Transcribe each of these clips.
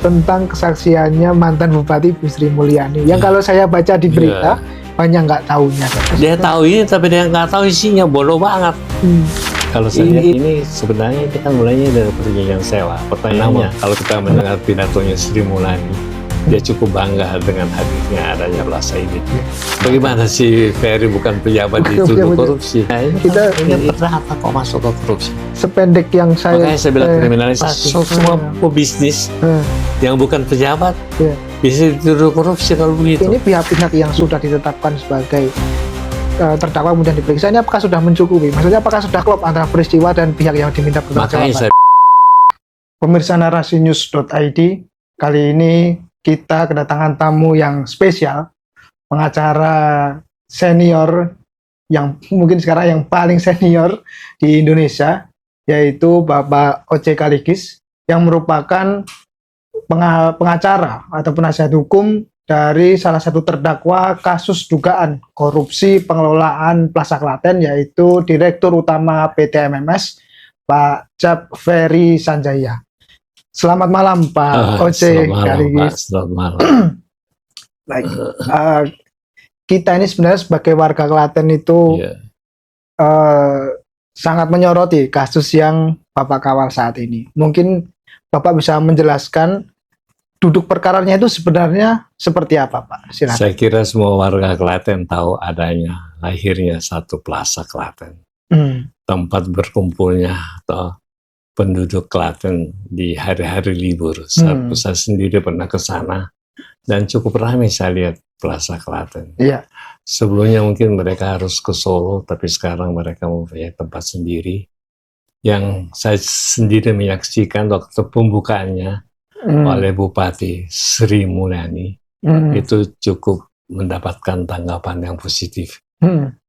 tentang kesaksiannya mantan Bupati Bu Sri Mulyani yang kalau saya baca di berita banyak nggak tahunya. Dia tahu ini tapi dia nggak tahu isinya, bodoh banget. Kalau saya lihat ini sebenarnya itu kan mulainya dari perjanjian sewa. Pertanyaannya, kalau kita mendengar pidatonya Sri Mulyani, dia cukup bangga dengan hadirnya adanya Plaza ini. Bagaimana si Ferry bukan pejabat dituduh korupsi? Nah, kita ini pernah apa kok masuk ke korupsi? Sependek yang Makanya saya bilang kriminalisasi. Semua pebisnis yang bukan pejabat bisa dituduh korupsi kalau begitu. Ini pihak-pihak yang sudah ditetapkan sebagai terdakwa kemudian diperiksa, ini apakah sudah mencukupi? Maksudnya apakah sudah klop antara peristiwa dan pihak yang diminta bertanggung jawab? Pemirsa narasinews.id, kali ini kita kedatangan tamu yang spesial, pengacara senior yang mungkin sekarang yang paling senior di Indonesia, yaitu Bapak Oce Kaligis, yang merupakan pengacara atau penasihat hukum dari salah satu terdakwa kasus dugaan korupsi pengelolaan Plaza Klaten, yaitu Direktur Utama PT MMS, Pak Cap Ferry Sanjaya. Selamat malam Pak Oce Kaligis. Selamat malam. Baik, kita ini sebenarnya sebagai warga Klaten itu sangat menyoroti kasus yang Bapak kawal saat ini. Mungkin Bapak bisa menjelaskan duduk perkaranya itu sebenarnya seperti apa, Pak? Silakan. Saya kira semua warga Klaten tahu adanya lahirnya satu Plaza Klaten, tempat berkumpulnya atau penduduk Klaten di hari-hari libur. Saya sendiri pernah ke sana dan cukup ramai saya lihat Plaza Klaten. Iya. Sebelumnya mungkin mereka harus ke Solo, tapi sekarang mereka mempunyai tempat sendiri. Yang saya sendiri menyaksikan waktu pembukaannya oleh Bupati Sri Mulyani, itu cukup mendapatkan tanggapan yang positif.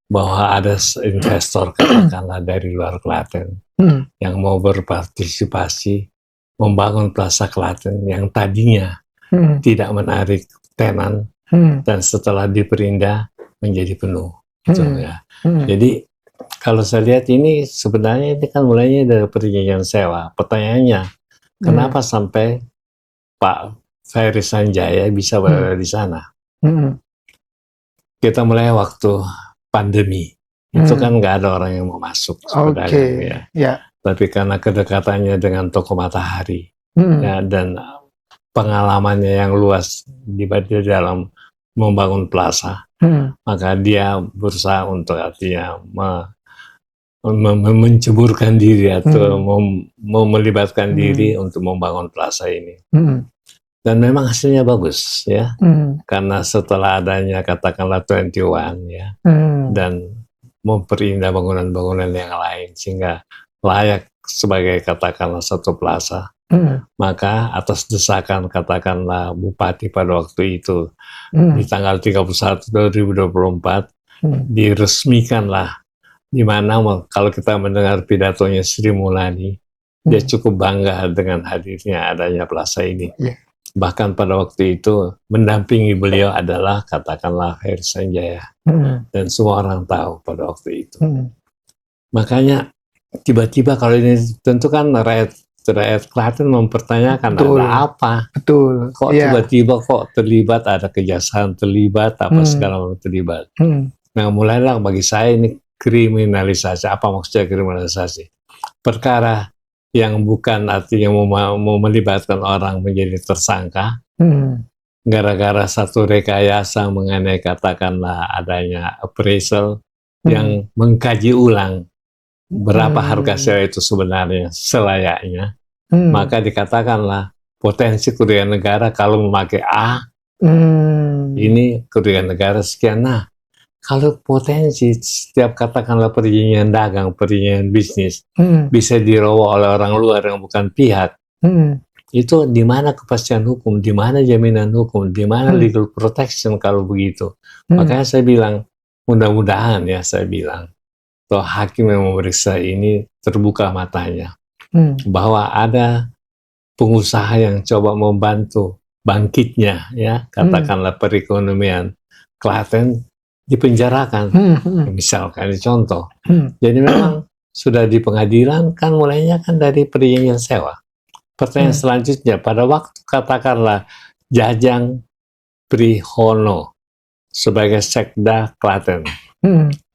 Bahwa ada investor katakanlah dari luar Klaten yang mau berpartisipasi membangun Plaza Klaten yang tadinya tidak menarik tenan dan setelah diperindah menjadi penuh. Jadi kalau saya lihat ini sebenarnya ini kan mulainya dari perjanjian sewa. Pertanyaannya, kenapa sampai Pak Ferry Sanjaya bisa berada di sana? Kita mulai waktu pandemi. Itu kan nggak ada orang yang mau masuk sebenarnya. Tapi karena kedekatannya dengan Toko Matahari dan pengalamannya yang luas di dalam membangun plaza, maka dia berusaha untuk artinya menceburkan diri atau melibatkan diri untuk membangun plaza ini. Dan memang hasilnya bagus ya, karena setelah adanya katakanlah 21 ya, dan memperindah bangunan-bangunan yang lain sehingga layak sebagai katakanlah satu plaza. Maka atas desakan katakanlah Bupati pada waktu itu di tanggal 31 2024 diresmikanlah, di mana kalau kita mendengar pidatonya Sri Mulyani, dia cukup bangga dengan hadirnya adanya plaza ini. Bahkan pada waktu itu mendampingi beliau adalah katakanlah Ferry Sanjaya, dan semua orang tahu pada waktu itu. Makanya tiba-tiba kalau ini tentu kan rakyat Klaten mempertanyakan ada apa? Kok tiba-tiba kok terlibat, ada kejaksaan terlibat, apa segala macam terlibat. Nah mulailah bagi saya ini kriminalisasi. Apa maksudnya kriminalisasi? Perkara yang bukan artinya mau melibatkan orang menjadi tersangka, gara-gara satu rekayasa mengenai katakanlah adanya appraisal yang mengkaji ulang berapa harga sewa itu sebenarnya selayaknya, maka dikatakanlah potensi kerugian negara kalau memakai A, ini kerugian negara sekian. Nah, kalau potensi setiap katakanlah perjanjian dagang, perjanjian bisnis bisa diroboh oleh orang luar yang bukan pihak, itu di mana kepastian hukum, di mana jaminan hukum, di mana legal protection kalau begitu. Makanya saya bilang, mudah-mudahan ya saya bilang, toh hakim yang memeriksa ini terbuka matanya bahwa ada pengusaha yang coba membantu bangkitnya ya katakanlah perekonomian Klaten dipenjarakan, misalkan contoh. Jadi memang sudah di pengadilan kan mulainya kan dari perjanjian sewa. pertanyaan selanjutnya, pada waktu katakanlah Jajang Prihono sebagai Sekda Klaten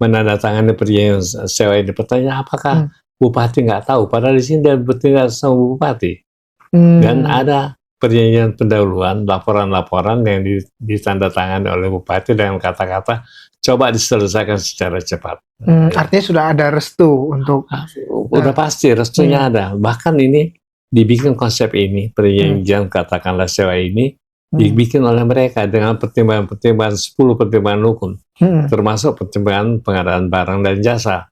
menandatangani perjanjian sewa ini, pertanyaan apakah Bupati nggak tahu? Padahal di sini dia bertindak sama Bupati. Dan ada perjanjian pendahuluan, laporan-laporan yang ditandatangani oleh Bupati dengan kata-kata coba diselesaikan secara cepat. Artinya sudah ada restu untuk... Udah pasti restunya ada. Bahkan ini dibikin konsep ini, perjanjian katakanlah sewa ini, dibikin oleh mereka dengan pertimbangan-pertimbangan 10 pertimbangan hukum, termasuk pertimbangan pengadaan barang dan jasa.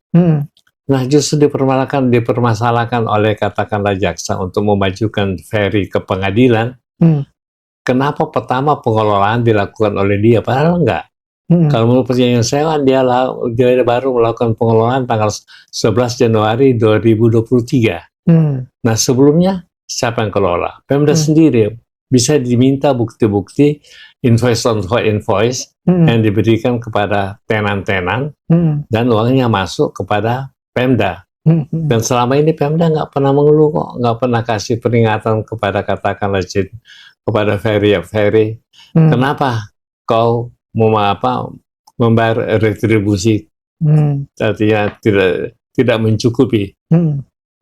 Nah, justru dipermasalahkan oleh katakanlah jaksa untuk memajukan Ferry ke pengadilan. Kenapa pertama pengelolaan dilakukan oleh dia? Padahal enggak. Kalau menurut perjanjian sewa, dia baru melakukan pengelolaan tanggal 11 Januari 2023. Nah, sebelumnya siapa yang kelola? Pemda sendiri. Bisa diminta bukti-bukti invoice on invoice yang diberikan kepada tenan-tenan dan uangnya masuk kepada Pemda. Dan selama ini Pemda nggak pernah mengeluh kok, nggak pernah kasih peringatan kepada katakanlah kepada Ferry. Kenapa kau mau membayar retribusi artinya tidak mencukupi?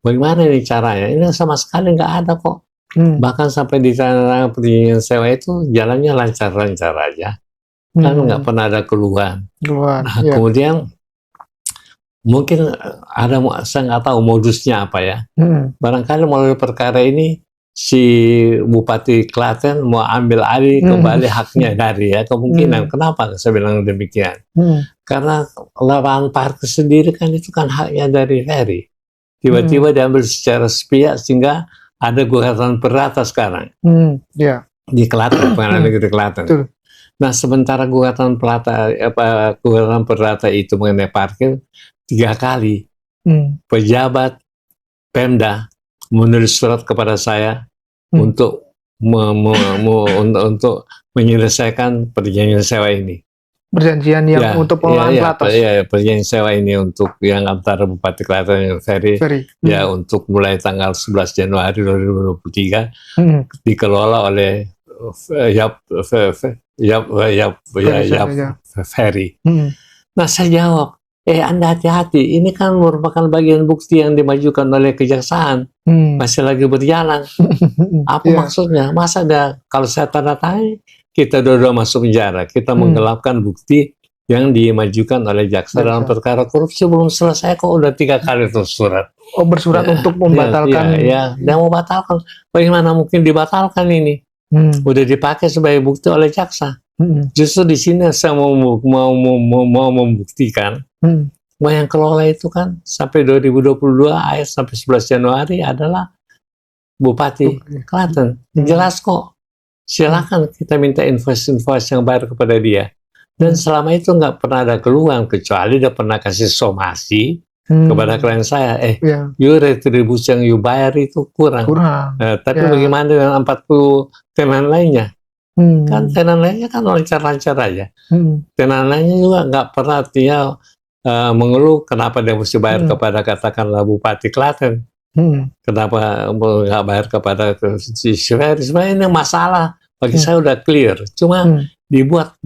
Bagaimana ini caranya? Ini sama sekali nggak ada kok. Bahkan sampai di tanah perjanjian sewa itu jalannya lancar-lancar aja, kan nggak pernah ada keluhan. Nah, kemudian mungkin ada, saya nggak tahu modusnya apa ya. Barangkali melalui perkara ini si Bupati Klaten mau ambil alih kembali haknya dari kemungkinan. Kenapa saya bilang demikian? Karena lapangan parkir sendiri kan itu kan haknya dari Ferry. Tiba-tiba diambil secara sepihak sehingga ada gugatan perdata sekarang di Klaten, Pengadilan Negeri Klaten. Nah, sementara gugatan perdata itu mengenai parkir 3 kali pejabat Pemda menulis surat kepada saya untuk menyelesaikan perjanjian sewa ini. Perjanjian yang untuk pengelolaan Platos. Perjanjian sewa ini untuk yang antara Bupati Klaten dan Ferry. Untuk mulai tanggal 11 Januari 2023 dikelola oleh Ferry. Nah, saya jawab, Anda hati-hati, ini kan merupakan bagian bukti yang dimajukan oleh kejaksaan, masih lagi berjalan. Apa maksudnya? Masa kalau saya tanda tangan, kita dua masuk penjara, kita menggelapkan bukti yang dimajukan oleh jaksa dalam perkara korupsi belum selesai kok, udah 3 kali terus surat. Oh, bersurat untuk membatalkan. Dia mau batalkan. Bagaimana mungkin dibatalkan ini? Udah dipakai sebagai bukti oleh jaksa. Justru di sini saya mau membuktikan bahwa yang kelola itu kan sampai 2022 akhir sampai 11 Januari adalah Bupati Klaten. Jelas kok. Silakan kita minta invoice yang bayar kepada dia. Dan selama itu nggak pernah ada keluhan, kecuali dia pernah kasih somasi kepada klien saya. Retribusi yang you bayar itu kurang. Tapi bagaimana dengan 40 tenan lainnya? Kan tenan lainnya kan lancar-lancar aja. Tenan lainnya juga nggak pernah mengeluh kenapa dia mesti bayar kepada katakanlah Bupati Klaten. Kenapa nggak bayar kepada si Ferry? Sebenarnya ini masalah bagi saya udah clear. Cuma dibuat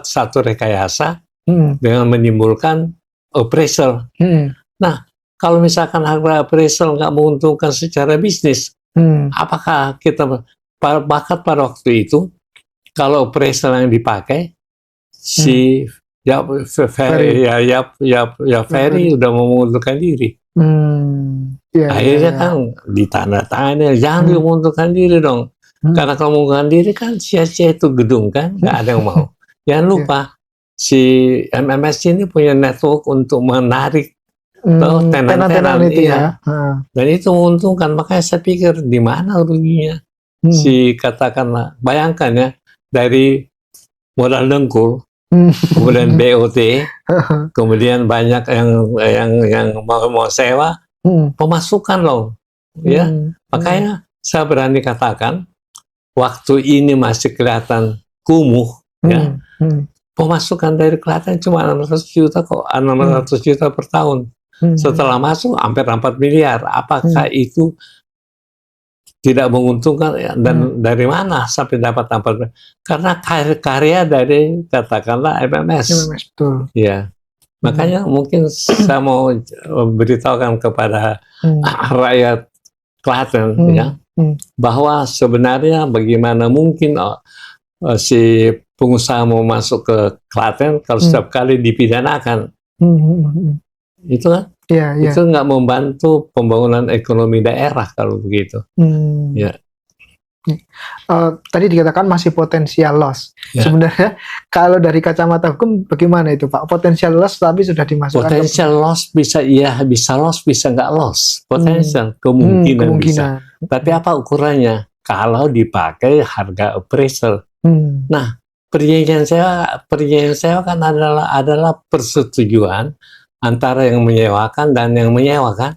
satu rekayasa dengan menimbulkan appraisal. Nah, kalau misalkan harga appraisal nggak menguntungkan secara bisnis, apakah kita bahkan pada waktu itu kalau appraisal yang dipakai si Ferry udah mau mengundurkan diri. Akhirnya kan ditandatangani, jangan mengundurkan diri dong. Karena kalau mengundurkan diri kan sia-sia itu gedung kan, nggak ada yang mau. Jangan lupa si MMS ini punya network untuk menarik tenan-tenan itu dan itu menguntungkan. Makanya saya pikir di mana ruginya si katakanlah, bayangkan ya, dari modal dengkul, kemudian BOT, kemudian banyak yang mau sewa, pemasukan loh, ya. Makanya saya berani katakan, waktu ini masih kelihatan kumuh, ya. Pemasukan dari Klaten cuma 600 juta kok, 600 juta per tahun. Setelah masuk hampir 4 miliar. Apakah itu tidak menguntungkan ya, dan dari mana sampai dapat tampak karena karya dari katakanlah MMS. betul. Ya, makanya mungkin saya mau beritahukan kepada rakyat Klaten ya bahwa sebenarnya bagaimana mungkin si pengusaha mau masuk ke Klaten kalau setiap kali dipidanakan. Itu kan itu nggak membantu pembangunan ekonomi daerah kalau begitu. Ya. Tadi dikatakan masih potensial loss. Ya. Sebenarnya kalau dari kacamata hukum bagaimana itu Pak? Potensial loss tapi sudah dimasukkan. Potensial loss bisa loss, bisa nggak loss. Potensial kemungkinan bisa. Tapi apa ukurannya? Kalau dipakai harga appraisal. Nah, perjanjian sewa kan adalah persetujuan antara yang menyewakan dan yang menyewakan.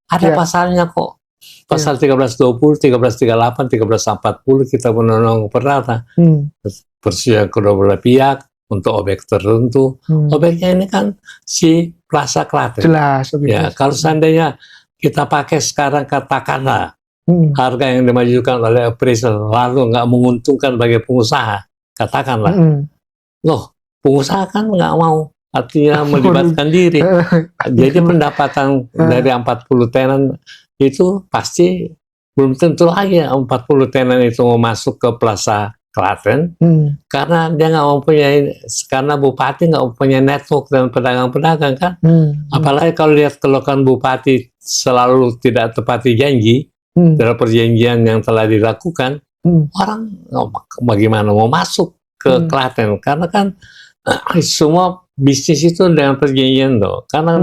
Ada pasalnya kok. Pasal 1320, 1338, 1340 kita menolak perdata. Persetujuan kedua belah pihak untuk objek tertentu. Objeknya ini kan si Plaza Klaten. Jelas. Ya, kalau seandainya kita pakai sekarang katakanlah harga yang dimajukan oleh appraisal lalu nggak menguntungkan bagi pengusaha, katakanlah, loh pengusaha kan nggak mau. Artinya melibatkan diri. Jadi pendapatan dari 40 tenan itu pasti belum tentu lagi 40 tenan itu mau masuk ke Plaza Klaten karena dia nggak mempunyai, karena bupati nggak mempunyai network dan pedagang-pedagang kan. Apalagi kalau lihat keluhan bupati selalu tidak tepati janji dalam perjanjian yang telah dilakukan, orang bagaimana mau masuk ke Klaten karena kan semua bisnis itu dengan perjanjian tuh, karena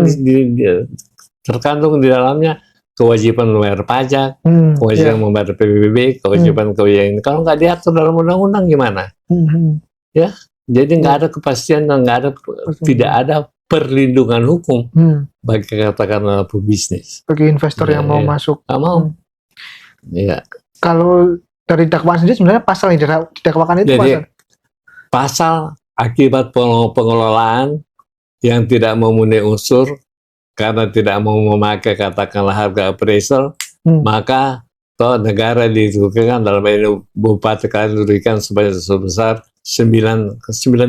terkandung di dalamnya kewajiban membayar pajak, kewajiban membayar PBB, kewajiban ini. Kalau nggak diatur dalam undang-undang gimana? Ya, jadi nggak ada kepastian dan tidak ada perlindungan hukum bagi katakanlah pebisnis. Bagi investor yang mau masuk. Nggak mau. Ya. Kalau dari dakwaan sendiri sebenarnya pasal yang didakwakan itu pasal akibat pengelolaan yang tidak memenuhi unsur karena tidak mau memakai katakanlah harga appraisal, maka toh negara dirugikan, dalam ini bupati kalian dirugikan sebesar 9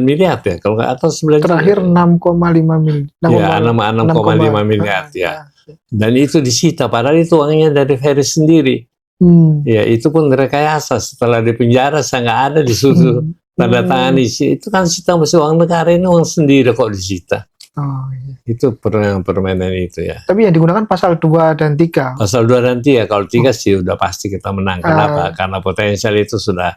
miliar ya, kalau nggak, atau 9 terakhir 6,5 miliar. Ya, 6,5 miliar ya. Dan itu disita, padahal itu uangnya dari Ferry sendiri. Ya, itu pun rekayasa. Setelah di penjara saya nggak ada disuruh tanda tangan isi. Itu kan sita masih uang negara, ini uang sendiri kok disita. Itu permainan itu ya. Tapi yang digunakan pasal 2 dan 3. Pasal 2 dan 3, kalau 3 sih udah pasti kita menang. Kenapa? Karena potensial itu sudah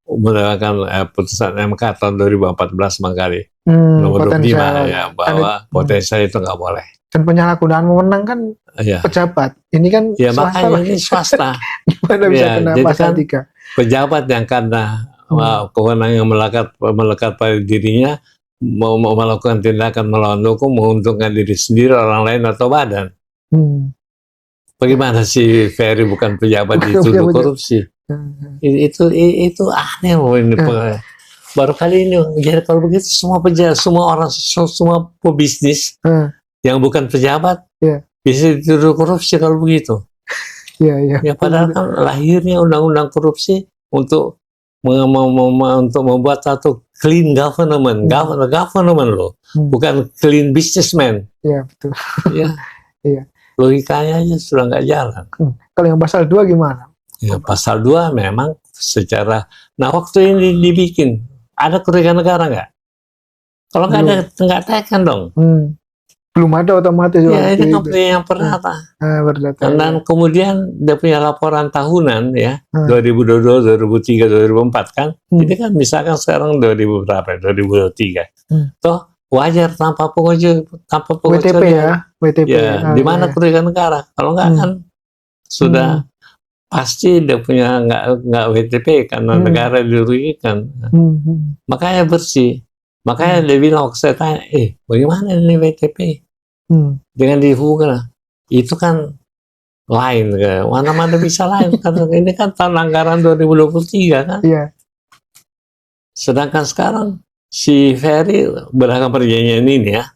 menggunakan putusan MK tahun 2014 mengkali nomor 25 ya, bahwa potensial itu nggak boleh. Dan penyalahgunaan wewenang kan pejabat. Ini kan ya, makanya ini swasta. Gimana bisa kena pasal 3? Pejabat yang karena kewenangan yang melekat pada dirinya mau melakukan tindakan melawan hukum, menguntungkan diri sendiri, orang lain atau badan. Bagaimana si Ferry bukan pejabat dituduh korupsi? Itu aneh loh ini. Baru kali ini. Jadi kalau begitu semua pejabat, semua orang, semua pebisnis yang bukan pejabat bisa dituduh korupsi kalau begitu. Ya, padahal kan lahirnya undang-undang korupsi untuk membuat satu clean government, government loh, bukan clean businessman. Iya, betul. Ya, logikanya aja sudah nggak jalan. Kalau yang pasal 2 gimana? Ya, pasal 2 memang secara, nah waktu ini dibikin, ada kerugian negara nggak? Kalau nggak ada, nggak tekan dong. Belum ada otomatis. Ya, ini kan yang perdata. Dan kemudian dia punya laporan tahunan ya, 2022, 2003, 2004 kan. Ini kan misalkan sekarang 2000 berapa? 2023. Toh wajar tanpa WTP ya, WTP. Ya, di mana kerugian negara? Kalau nggak kan sudah pasti dia punya nggak WTP karena negara dirugikan. Makanya bersih. Makanya dia bilang, waktu saya tanya, bagaimana ini WTP? Dengan dihubungkan, itu kan lain, mana-mana bisa lain, karena ini kan tahun anggaran 2023 kan. Sedangkan sekarang si Ferry berdasarkan perjanjian ini ya,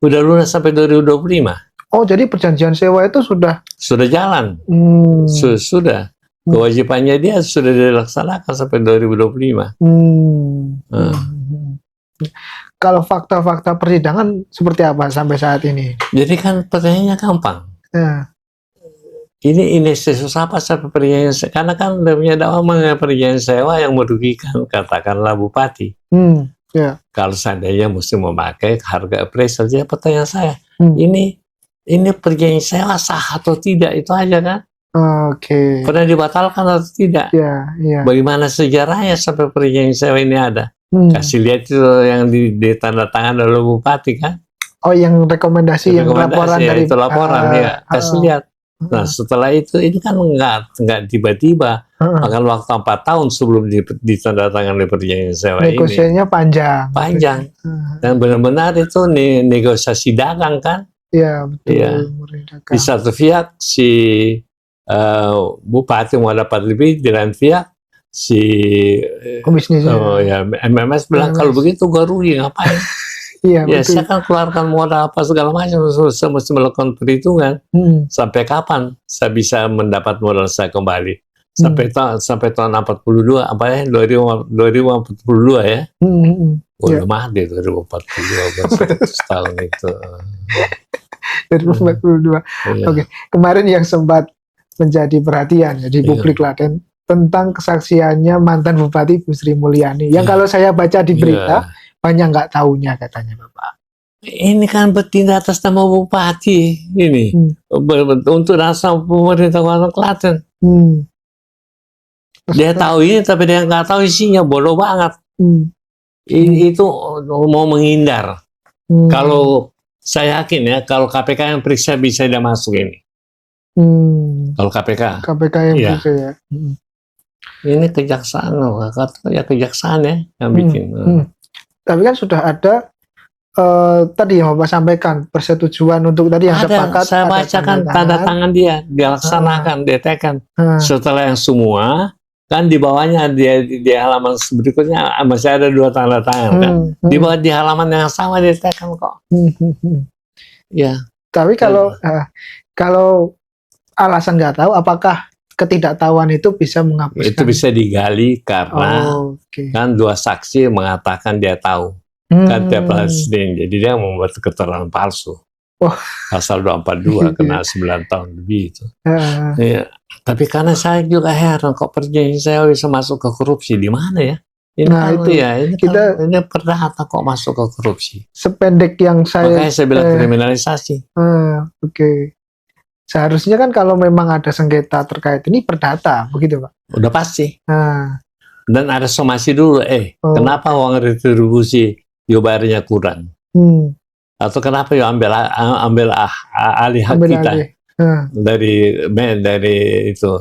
udah lunas sampai 2025. Oh, jadi perjanjian sewa itu sudah jalan, sudah. Kewajibannya dia sudah dilaksanakan sampai 2025. Kalau fakta-fakta persidangan seperti apa sampai saat ini? Jadi kan pertanyaannya gampang. Ini susah apa sampai perjanjian sewa? Karena kan dia punya dakwa mengenai perjanjian sewa yang merugikan, katakanlah bupati. Kalau seandainya mesti memakai harga appraisal, jadi pertanyaan saya, ini perjanjian sewa sah atau tidak, itu aja kan? Pernah dibatalkan atau tidak? Bagaimana sejarahnya sampai perjanjian sewa ini ada? Kasih lihat itu yang ditandatangan oleh bupati kan? Oh, yang rekomendasi yang laporan ya, dari itu laporan ya, kasih lihat. Nah, setelah itu ini kan nggak tiba-tiba, bahkan waktu 4 tahun sebelum ditandatangani perjanjian sewa ini. Negosiasinya panjang. Dan benar-benar itu negosiasi dagang kan? Iya, betul. Ya. Di satu pihak si bupati mau dapat lebih, di lain pihak si MMS bilang kalau begitu gue rugi, ngapain? Iya, ya, betul. saya kan keluarkan modal apa segala macam, saya mesti melakukan perhitungan sampai kapan saya bisa mendapat modal saya kembali. Sampai tahun 42 apa ya, 2042 ya. Udah mati 2042 tahun itu. 2042. Oke, kemarin yang sempat menjadi perhatian ya, di publik Klaten tentang kesaksiannya mantan Bupati Bu Sri Mulyani. Yang kalau saya baca di berita banyak nggak tahunya katanya Bapak. Ini kan bertindak atas nama bupati ini untuk rasa pemerintah Kota Klaten. Dia tahu ini tapi dia nggak tahu isinya, bodoh banget. Itu mau menghindar. Kalau saya yakin ya, kalau KPK yang periksa bisa dia masuk ini. Kalau KPK yang periksa ya. Ini kejaksaan, kejaksaan ya yang bikin. Tapi kan sudah ada tadi yang Bapak sampaikan persetujuan untuk tadi yang sepakat. Saya bacakan tanda tangan dia, dilaksanakan, ditekan. Setelah yang semua, kan di bawahnya di halaman berikutnya masih ada 2 tanda tangan kan. Di bawah di halaman yang sama ditekan kok. Ya. Tapi kalau alasan nggak tahu, apakah ketidaktahuan itu bisa menghapuskan? Itu bisa digali karena kan 2 saksi mengatakan dia tahu. Kan tiap presiden, jadi dia membuat keterangan palsu. Pasal 242 kena 9 tahun lebih itu. Ya. Tapi karena saya juga heran kok perjanjian sewa bisa masuk ke korupsi, di mana ya? Ini ini perdata kok masuk ke korupsi. Sependek yang makanya saya bilang kriminalisasi. Seharusnya kan kalau memang ada sengketa terkait ini perdata, begitu Pak? Udah pasti. Dan ada somasi dulu, kenapa uang retribusi bayarnya kurang? Atau kenapa ambil alih hak kita dari itu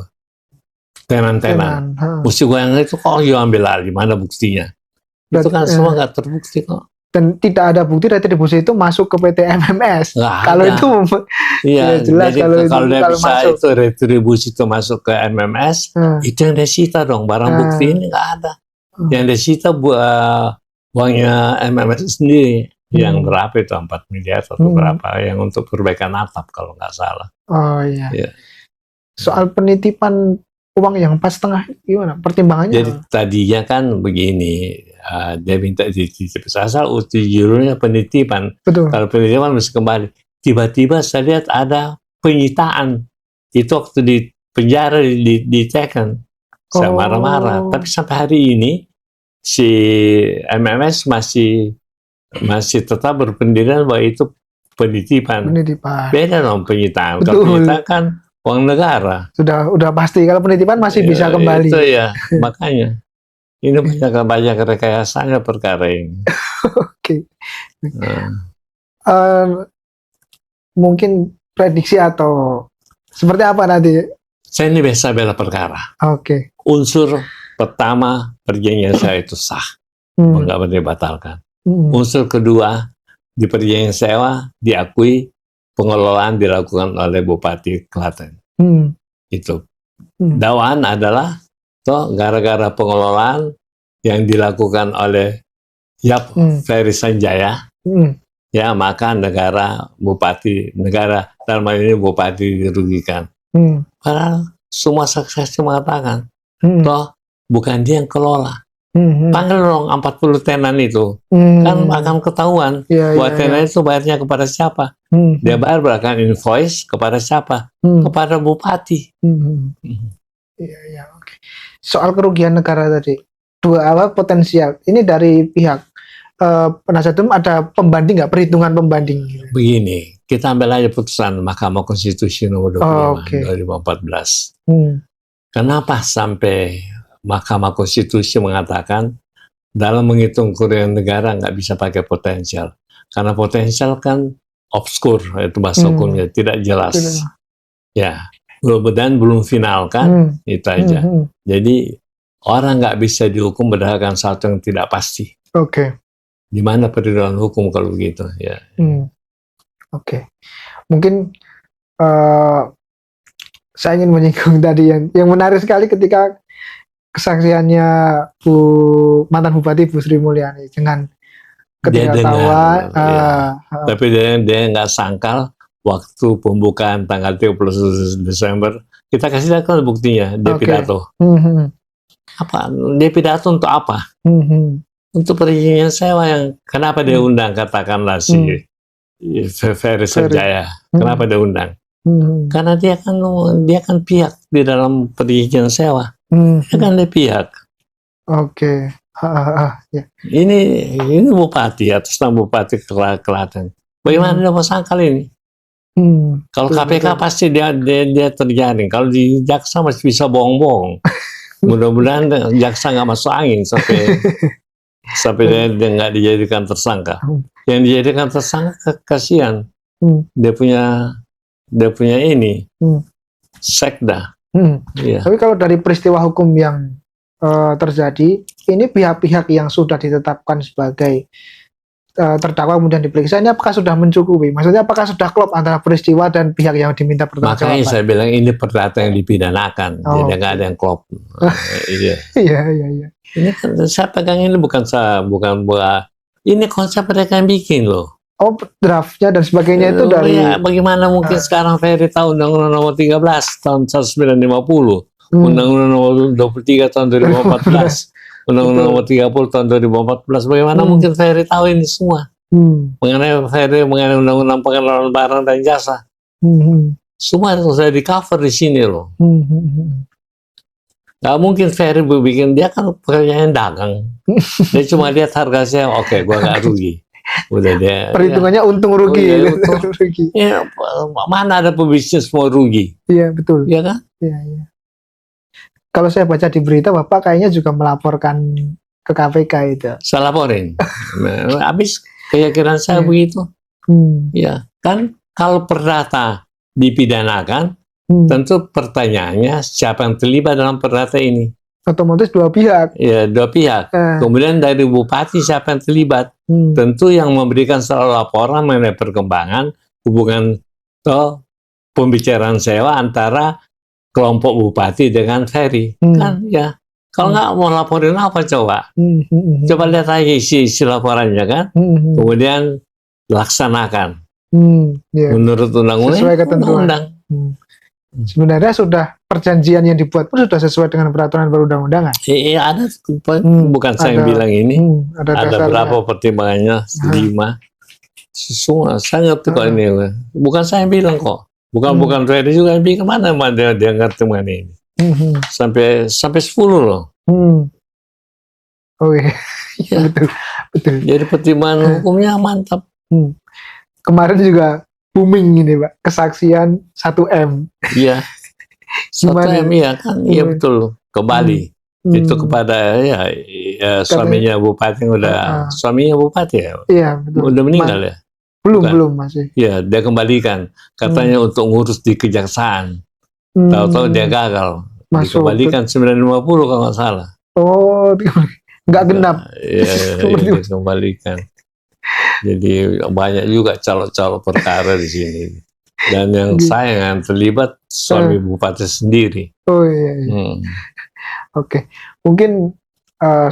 tenan-tenan. Mesti yang itu kok ambil alih, mana buktinya? Itu kan semua nggak terbukti kok. Dan tidak ada bukti retribusi itu masuk ke PT MMS. Kalau itu jelas, jadi kalau dia bisa masuk. Itu retribusi itu masuk ke MMS, itu yang disita dong. Barang bukti ini nggak ada. Yang disita uangnya MMS sendiri. Yang berapa itu 4 miliar atau berapa yang untuk perbaikan atap kalau nggak salah. Soal penitipan uang yang 4,5 gimana pertimbangannya? Jadi tadinya kan begini, dia minta dititip asal judulnya penitipan. Betul. Kalau penitipan mesti kembali. Tiba-tiba saya lihat ada penyitaan. Itu waktu di penjara ditekan. Saya marah-marah. Tapi sampai hari ini si MMS masih tetap berpendirian bahwa itu penitipan. Beda dong penyitaan. Kalau penyitaan kan uang negara. Udah pasti. Kalau penitipan masih bisa kembali. Itu ya, makanya. Ini banyak rekayasanya perkara ini. Mungkin prediksi atau seperti apa nanti? Saya ini biasa bela perkara. Unsur pertama perjanjian saya itu sah. Nggak boleh dibatalkan. Unsur kedua, di perjanjian sewa diakui pengelolaan dilakukan oleh Bupati Klaten. Itu. Dakwaan adalah gara-gara pengelolaan yang dilakukan oleh Yap Ferry Sanjaya, ya maka negara dalam hal ini Bupati dirugikan. Padahal semua saksi mengatakan, Hmm. toh bukan dia yang kelola. Panggil dong 40 tenan itu, Hmm. kan akan ketahuan Iya, buat iya, tenan iya. itu bayarnya kepada siapa. Hmm. Dia bayar berdasarkan invoice kepada siapa? Hmm. Kepada bupati. Hmm. Iya, iya, oke. Soal kerugian negara tadi, dua awal potensial. Ini dari pihak penasihat hukum ada pembanding nggak, perhitungan pembanding? Gitu. Begini, kita ambil aja putusan Mahkamah Konstitusi nomor 25 Oke. 2014. Hmm. Kenapa sampai Mahkamah Konstitusi mengatakan dalam menghitung kerugian negara nggak bisa pakai potensial? Karena potensial kan obskur, itu bahasa hukumnya, tidak jelas. Tidak. Ya, dan belum final kan, itu aja. Jadi orang nggak bisa dihukum berdasarkan sesuatu yang tidak pasti. Oke. Di mana perhitungan hukum kalau begitu? Ya. Oke. Mungkin saya ingin menyinggung tadi yang menarik sekali ketika kesaksiannya mantan Bupati Bu Sri Mulyani dengan ketika tawa, tapi dia nggak sangkal waktu pembukaan tanggal 31 Desember kita kasih lihat kan buktinya dia pidato. Apa dia pidato untuk apa? Untuk perizinan sewa yang kenapa dia undang katakanlah si Ferry Serjaya. Kenapa dia undang? Karena dia kan pihak di dalam perizinan sewa. Dia kan dia pihak. Oke. Ya. Ini bupati atas nama Bupati Klaten. Bagaimana dia mau sangkal ini? Kalau KPK pasti dia terjaring. Kalau di jaksa masih bisa bohong-bohong. Mudah-mudahan jaksa nggak masuk angin sampai dia nggak dijadikan tersangka. Yang dijadikan tersangka kasihan. Dia punya ini sekda. Iya. Tapi kalau dari peristiwa hukum yang terjadi, ini pihak-pihak yang sudah ditetapkan sebagai terdakwa kemudian diperiksa, ini apakah sudah mencukupi? Maksudnya apakah sudah klop antara peristiwa dan pihak yang diminta pertanggungjawaban? Makanya saya bilang ini perdata yang dipidanakan, jadi nggak ada yang klop. Iya. Iya. Ini kan saya pegang ini bukan ini konsep mereka yang bikin loh. Oh, draftnya dan sebagainya itu dari. Ya, bagaimana mungkin sekarang Ferry tahu Undang-Undang Nomor 13 tahun 1950, Undang-Undang Nomor 23 tahun 2014. Undang-Undang Nomor 30 tahun 2014, bagaimana mungkin Ferry tahu ini semua? Mengenai Undang-Undang Pengelolaan Barang dan Jasa. Semua itu sudah di-cover di sini loh. Gak mungkin Ferry bikin, dia kan pekerjaan dagang. Dia cuma lihat harga saya, oke, gua nggak rugi. Udah dia. Perhitungannya untung rugi. Rugi. Ya, mana ada pebisnis mau rugi? Iya, betul. Iya kan? Iya. Kalau saya baca di berita, Bapak kayaknya juga melaporkan ke KPK itu. Saya laporin. Habis keyakinan saya begitu. Ya, kan kalau perdata dipidanakan, tentu pertanyaannya siapa yang terlibat dalam perdata ini? Otomatis dua pihak. Ya, dua pihak. Kemudian dari bupati siapa yang terlibat? Tentu yang memberikan selalu laporan mengenai perkembangan hubungan pembicaraan sewa antara kelompok bupati dengan Ferry. Kan ya. Kalau nggak mau laporin apa coba? Coba lihat aja isi laporannya kan. Kemudian laksanakan. Menurut undang-undang. Sesuai ketentuan. Sebenarnya sudah perjanjian yang dibuat pun sudah sesuai dengan peraturan perundang-undangan. Iya, ada. Bukan saya yang bilang ini. Ada berapa pertimbangannya? 5. Semua saya ngerti kok ini. Bukan saya yang bilang kok. Bukan Ferry juga yang bilang. Mana dia ngerti mengenai ini. Sampai 10 loh. Oh iya. Ya. Betul. Jadi pertimbangan hukumnya mantap. Kemarin juga booming ini, Pak. Kesaksian 1M. Iya. 1M ya kan. Iya betul. Ke Bali. Itu kepada suaminya bupati yang udah suaminya bupati ya. Iya, betul. Udah meninggal ya? Belum masih. Iya, dia kembalikan. Katanya untuk ngurus di kejaksaan. Tahu-tahu dia gagal. Dikembalikan 950 kalau nggak salah. Oh, nggak genap. Iya, dikembalikan. Jadi banyak juga calon-calon perkara di sini. Dan yang sayang yang terlibat suami bupati sendiri. Oh iya. Oke. Mungkin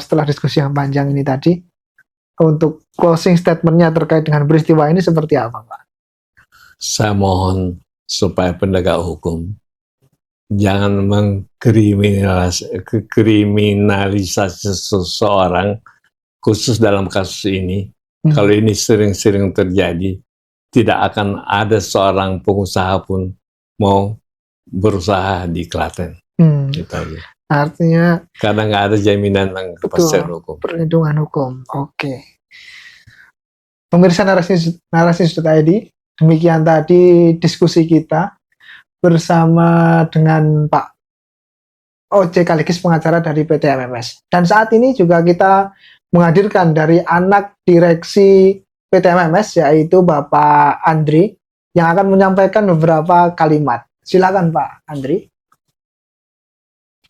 setelah diskusi yang panjang ini tadi, untuk closing statement-nya terkait dengan peristiwa ini seperti apa, Pak? Saya mohon supaya penegak hukum jangan mengkriminalisasi seseorang khusus dalam kasus ini. Kalau ini sering-sering terjadi, tidak akan ada seorang pengusaha pun mau berusaha di Klaten. Gitu aja. Artinya karena nggak ada jaminan kepastian hukum, perlindungan hukum. Oke. Pemirsa narasi.id, demikian tadi diskusi kita bersama dengan Pak OJ Kaligis, pengacara dari PT MMS. Dan saat ini juga kita menghadirkan dari anak direksi PT MMS, yaitu Bapak Andri, yang akan menyampaikan beberapa kalimat. Silakan Pak Andri.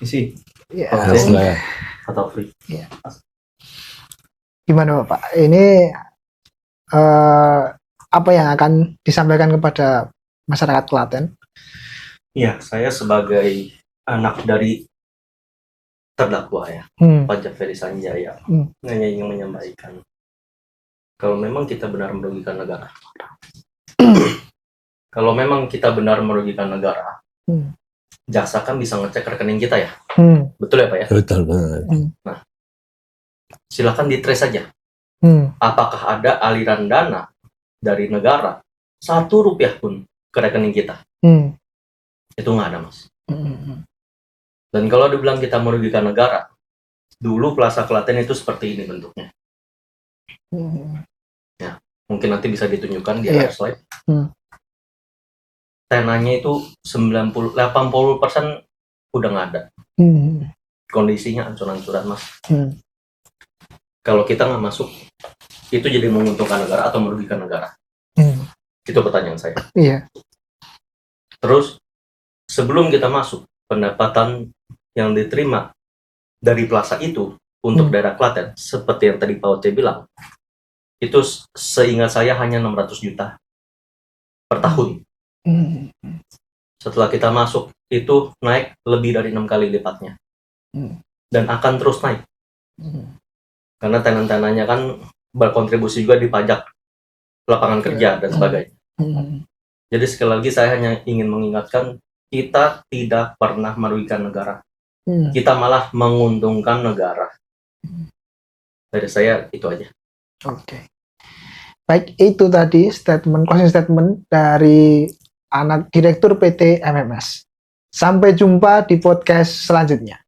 Isi. Ya. Atau free. Ya. Gimana Bapak? Ini apa yang akan disampaikan kepada masyarakat Klaten? Iya, saya sebagai anak dari terdakwa ya, Pajak Ferry Sanjaya, hanya ingin menyampaikan kalau memang kita benar merugikan negara. Kalau memang kita benar merugikan negara, jaksa kan bisa ngecek rekening kita ya, betul ya Pak ya? Betul banget. Nah, silakan ditrace saja. Apakah ada aliran dana dari negara 1 rupiah pun ke rekening kita? Itu nggak ada Mas. Dan kalau dibilang kita merugikan negara, dulu Plaza Klaten itu seperti ini bentuknya. Ya, mungkin nanti bisa ditunjukkan di slide. Tenanya itu 80% udah nggak ada. Kondisinya ancur-ancuran Mas. Kalau kita nggak masuk, itu jadi menguntungkan negara atau merugikan negara? Itu pertanyaan saya. Iya. Terus, sebelum kita masuk, pendapatan yang diterima dari plaza itu untuk daerah Klaten, seperti yang tadi Pak Oce bilang, itu seingat saya hanya 600 juta per tahun. Setelah kita masuk, itu naik lebih dari 6 kali lipatnya. Dan akan terus naik. Karena tenan-tenannya kan berkontribusi juga di pajak lapangan kerja dan sebagainya. Jadi sekali lagi saya hanya ingin mengingatkan, kita tidak pernah merugikan negara. Kita malah menguntungkan negara. Dari saya itu aja. Oke. Baik, itu tadi closing statement dari anak direktur PT MMS. Sampai jumpa di podcast selanjutnya.